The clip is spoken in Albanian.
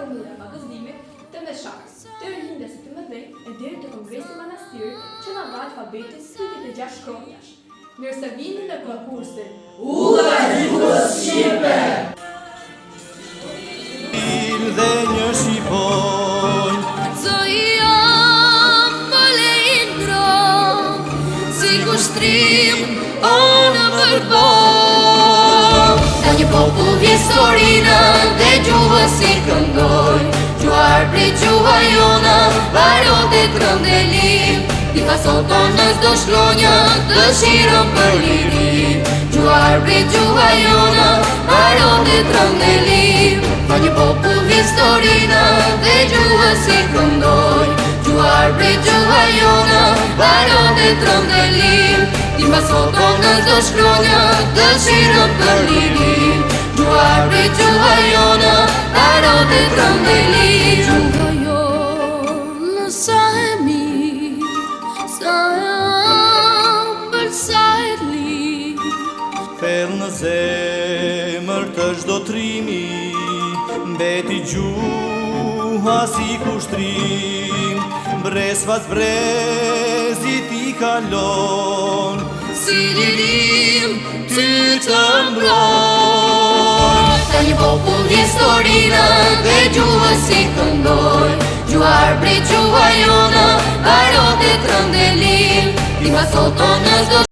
formula e bagëzimit të mesharës, të rinjtësit të mëdhenj e deri te kongresi i manastirit që na dha alfabetin studit të 6 shkronjash. Mirë se vini në konkursin Udha Gjuhës Shqipe! Dhe një shqipoj Co jam më lejndro si kushtrim o në përboj Ta një popull historina dhe gjuhës si këndoj Gjuar prej gjuha jona varot e trëndelim Ti fason tonës do shkronja të shirën për lirim Gjuar prej gjuha jona varot e trëndelim Ta një popull historina dhe gjuhës si këndoj Gjuar prej gjuha jona varot e trëndelim Ti fason tonës do shkronja të shirën për lirim Gjuar prej gjuha jona varot e trëndelim Gjuha jonë sa e mirë, sa e ambër, sa e lirë Thellë në zemër të çdo trimi Mbeti gjuha si kushtrim Brez pas brezit i kalon Si lirim ty të mbroj Ta një popull historina dhe gjuhës si këndoj Gjuar prej gjuha jona varot e trëndelim Ti fason tonës do